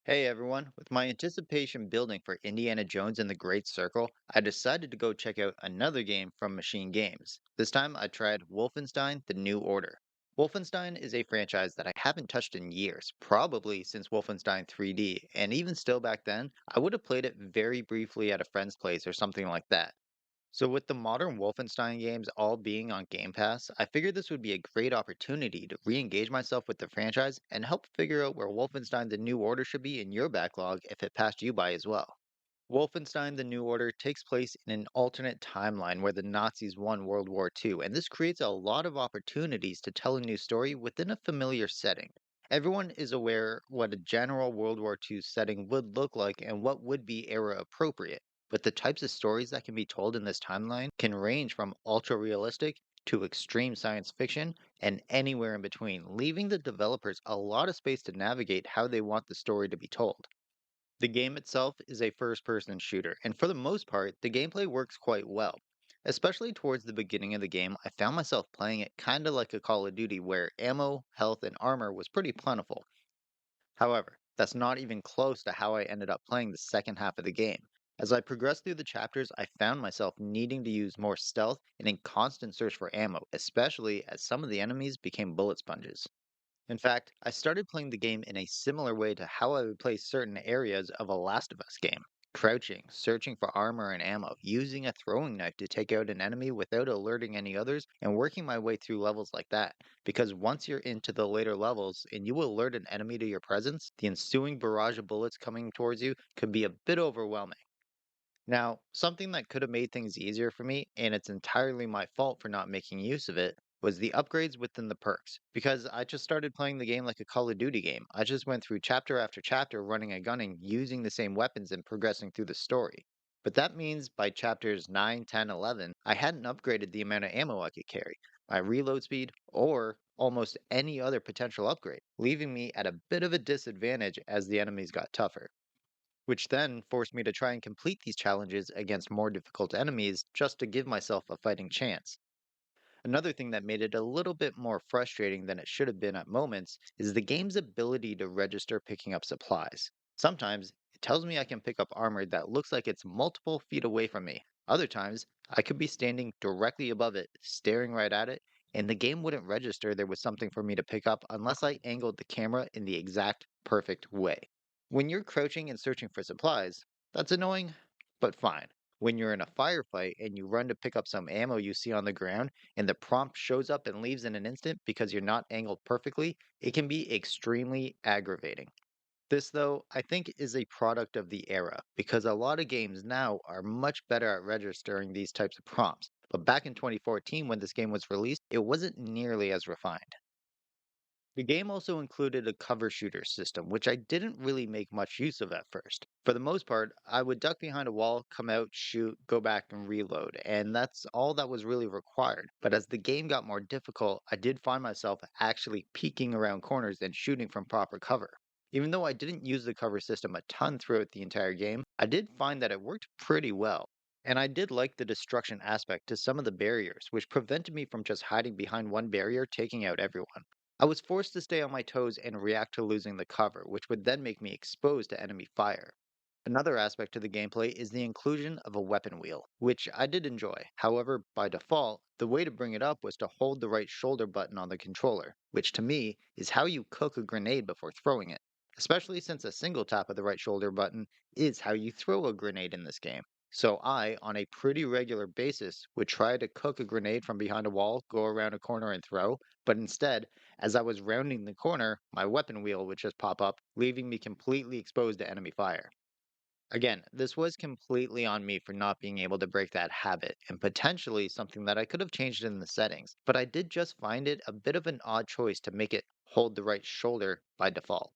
Hey everyone, with my anticipation building for Indiana Jones and the Great Circle, I decided to go check out another game from Machine Games. This time I tried Wolfenstein The New Order. Wolfenstein is a franchise that I haven't touched in years, probably since Wolfenstein 3D, and even still back then, I would have played it very briefly at a friend's place or something like that. So, with the modern Wolfenstein games all being on Game Pass, I figured this would be a great opportunity to re engage myself with the franchise and help figure out where Wolfenstein The New Order should be in your backlog if it passed you by as well. Wolfenstein The New Order takes place in an alternate timeline where the Nazis won World War II, and this creates a lot of opportunities to tell a new story within a familiar setting. Everyone is aware what a general World War II setting would look like and what would be era appropriate, but the types of stories that can be told in this timeline can range from ultra realistic to extreme science fiction and anywhere in between, leaving the developers a lot of space to navigate how they want the story to be told. The game itself is a first person shooter, and for the most part, the gameplay works quite well. Especially towards the beginning of the game, I found myself playing it kinda like a Call of Duty where ammo, health, and armor was pretty plentiful. However, that's not even close to how I ended up playing the second half of the game. As I progressed through the chapters, I found myself needing to use more stealth and in constant search for ammo, especially as some of the enemies became bullet sponges. In fact, I started playing the game in a similar way to how I would play certain areas of a Last of Us game. Crouching, searching for armor and ammo, using a throwing knife to take out an enemy without alerting any others, and working my way through levels like that. Because once you're into the later levels and you alert an enemy to your presence, the ensuing barrage of bullets coming towards you could be a bit overwhelming. Now, something that could have made things easier for me, and it's entirely my fault for not making use of it, was the upgrades within the perks. Because I just started playing the game like a Call of Duty game. I just went through chapter after chapter running and gunning, using the same weapons and progressing through the story. But that means by chapters 9, 10, 11, I hadn't upgraded the amount of ammo I could carry, my reload speed, or almost any other potential upgrade, leaving me at a bit of a disadvantage as the enemies got tougher, which then forced me to try and complete these challenges against more difficult enemies just to give myself a fighting chance. Another thing that made it a little bit more frustrating than it should have been at moments is the game's ability to register picking up supplies. Sometimes it tells me I can pick up armor that looks like it's multiple feet away from me. Other times, I could be standing directly above it, staring right at it, and the game wouldn't register there was something for me to pick up unless I angled the camera in the exact perfect way. When you're crouching and searching for supplies, that's annoying, but fine. When you're in a firefight and you run to pick up some ammo you see on the ground and the prompt shows up and leaves in an instant because you're not angled perfectly, it can be extremely aggravating. This, though, I think is a product of the era because a lot of games now are much better at registering these types of prompts. But back in 2014, when this game was released, it wasn't nearly as refined. The game also included a cover shooter system, which I didn't really make much use of at first. For the most part, I would duck behind a wall, come out, shoot, go back, and reload, and that's all that was really required. But as the game got more difficult, I did find myself actually peeking around corners and shooting from proper cover. Even though I didn't use the cover system a ton throughout the entire game, I did find that it worked pretty well. And I did like the destruction aspect to some of the barriers, which prevented me from just hiding behind one barrier, taking out everyone. I was forced to stay on my toes and react to losing the cover, which would then make me exposed to enemy fire. Another aspect to the gameplay is the inclusion of a weapon wheel, which I did enjoy. However, by default, the way to bring it up was to hold the right shoulder button on the controller, which to me is how you cook a grenade before throwing it, especially since a single tap of the right shoulder button is how you throw a grenade in this game. So I, on a pretty regular basis, would try to cook a grenade from behind a wall, go around a corner and throw, but instead, as I was rounding the corner, my weapon wheel would just pop up, leaving me completely exposed to enemy fire. Again, this was completely on me for not being able to break that habit, and potentially something that I could have changed in the settings, but I did just find it a bit of an odd choice to make it hold the right shoulder by default.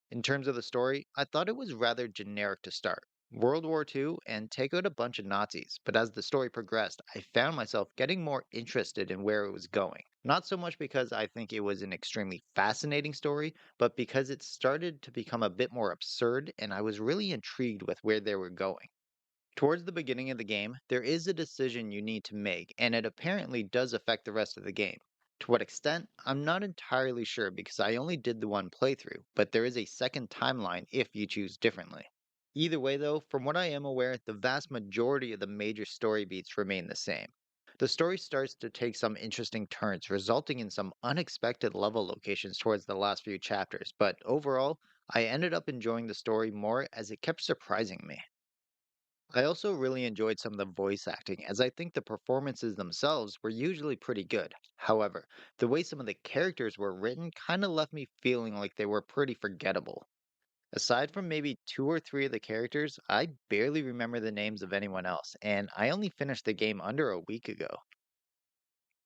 In terms of the story, I thought it was rather generic to start. World War II and take out a bunch of Nazis, but as the story progressed, I found myself getting more interested in where it was going. Not so much because I think it was an extremely fascinating story, but because it started to become a bit more absurd and I was really intrigued with where they were going. Towards the beginning of the game, there is a decision you need to make, and it apparently does affect the rest of the game. To what extent, I'm not entirely sure because I only did the one playthrough, but there is a second timeline if you choose differently. Either way, though, from what I am aware, the vast majority of the major story beats remain the same. The story starts to take some interesting turns, resulting in some unexpected level locations towards the last few chapters, but overall, I ended up enjoying the story more as it kept surprising me. I also really enjoyed some of the voice acting, as I think the performances themselves were usually pretty good. However, the way some of the characters were written kind of left me feeling like they were pretty forgettable. Aside from maybe two or three of the characters, I barely remember the names of anyone else, and I only finished the game under a week ago.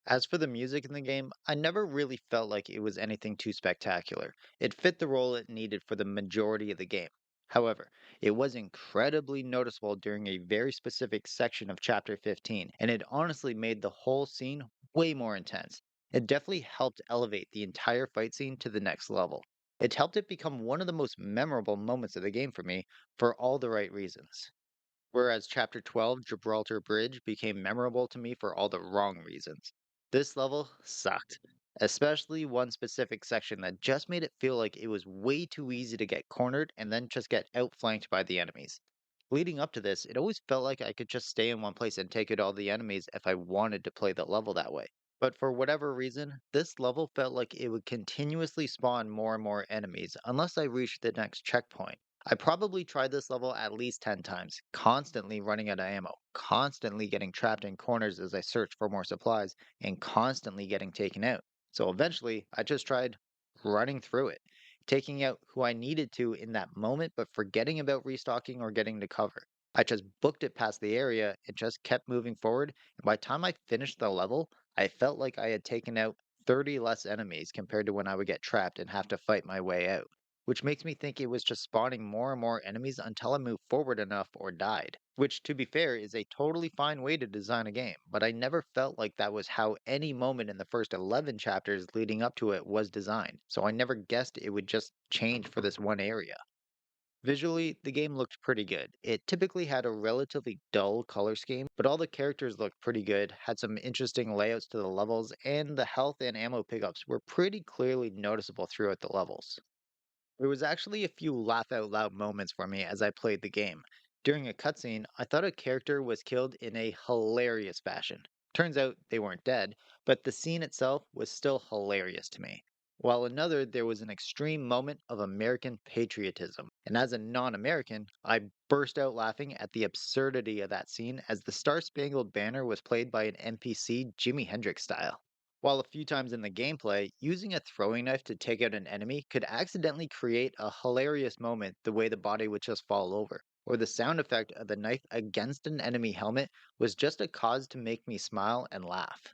As for the music in the game, I never really felt like it was anything too spectacular. It fit the role it needed for the majority of the game. However, it was incredibly noticeable during a very specific section of Chapter 15, and it honestly made the whole scene way more intense. It definitely helped elevate the entire fight scene to the next level. It helped it become one of the most memorable moments of the game for me for all the right reasons. Whereas Chapter 12, Gibraltar Bridge, became memorable to me for all the wrong reasons. This level sucked, especially one specific section that just made it feel like it was way too easy to get cornered and then just get outflanked by the enemies. Leading up to this, it always felt like I could just stay in one place and take out all the enemies if I wanted to play the level that way. But for whatever reason, this level felt like it would continuously spawn more and more enemies unless I reached the next checkpoint. I probably tried this level at least 10 times, constantly running out of ammo, constantly getting trapped in corners as I searched for more supplies, and constantly getting taken out. So eventually, I just tried running through it, taking out who I needed to in that moment, but forgetting about restocking or getting to cover. I just booked it past the area and just kept moving forward. And by the time I finished the level, I felt like I had taken out 30 less enemies compared to when I would get trapped and have to fight my way out, which makes me think it was just spawning more and more enemies until I moved forward enough or died. Which, to be fair, is a totally fine way to design a game, but I never felt like that was how any moment in the first 11 chapters leading up to it was designed, so I never guessed it would just change for this one area. Visually, the game looked pretty good. It typically had a relatively dull color scheme, but all the characters looked pretty good, had some interesting layouts to the levels, and the health and ammo pickups were pretty clearly noticeable throughout the levels. There was actually a few laugh out loud moments for me as I played the game. During a cutscene, I thought a character was killed in a hilarious fashion. Turns out they weren't dead, but the scene itself was still hilarious to me. While another, there was an extreme moment of American patriotism. And as a non American, I burst out laughing at the absurdity of that scene as the Star Spangled Banner was played by an NPC Jimi Hendrix style. While a few times in the gameplay, using a throwing knife to take out an enemy could accidentally create a hilarious moment the way the body would just fall over, or the sound effect of the knife against an enemy helmet was just a cause to make me smile and laugh.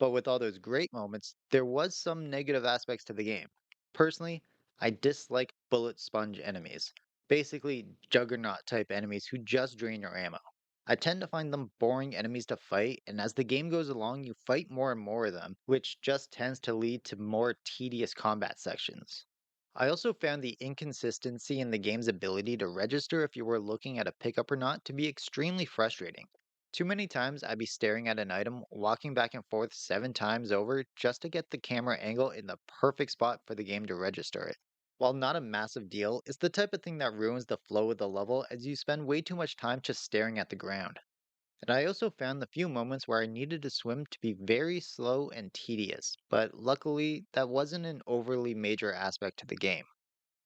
But with all those great moments, there was some negative aspects to the game. Personally, I dislike bullet sponge enemies. Basically, juggernaut type enemies who just drain your ammo. I tend to find them boring enemies to fight, and as the game goes along, you fight more and more of them, which just tends to lead to more tedious combat sections. I also found the inconsistency in the game's ability to register if you were looking at a pickup or not to be extremely frustrating. Too many times I'd be staring at an item, walking back and forth 7 times over just to get the camera angle in the perfect spot for the game to register it. While not a massive deal, it's the type of thing that ruins the flow of the level as you spend way too much time just staring at the ground. And I also found the few moments where I needed to swim to be very slow and tedious, but luckily that wasn't an overly major aspect to the game.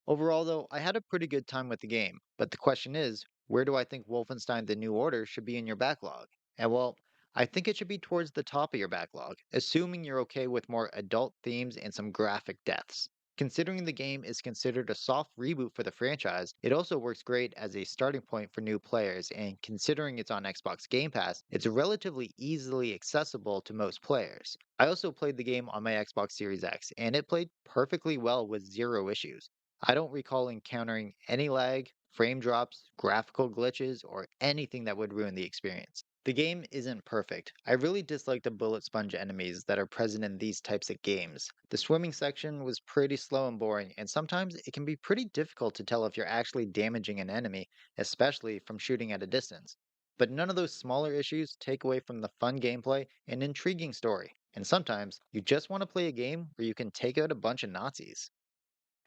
Overall, though, I had a pretty good time with the game, but the question is, where do I think Wolfenstein The New Order should be in your backlog? And well, I think it should be towards the top of your backlog, assuming you're okay with more adult themes and some graphic deaths. Considering the game is considered a soft reboot for the franchise, it also works great as a starting point for new players, and considering it's on Xbox Game Pass, it's relatively easily accessible to most players. I also played the game on my Xbox Series X, and it played perfectly well with zero issues. I don't recall encountering any lag, frame drops, graphical glitches, or anything that would ruin the experience. The game isn't perfect. I really dislike the bullet sponge enemies that are present in these types of games. The swimming section was pretty slow and boring, and sometimes it can be pretty difficult to tell if you're actually damaging an enemy, especially from shooting at a distance. But none of those smaller issues take away from the fun gameplay and intriguing story. And sometimes you just want to play a game where you can take out a bunch of Nazis.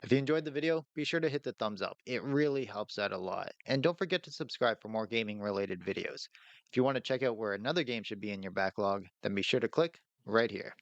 If you enjoyed the video, be sure to hit the thumbs up. It really helps out a lot. And don't forget to subscribe for more gaming related videos. If you want to check out where another game should be in your backlog, then be sure to click right here.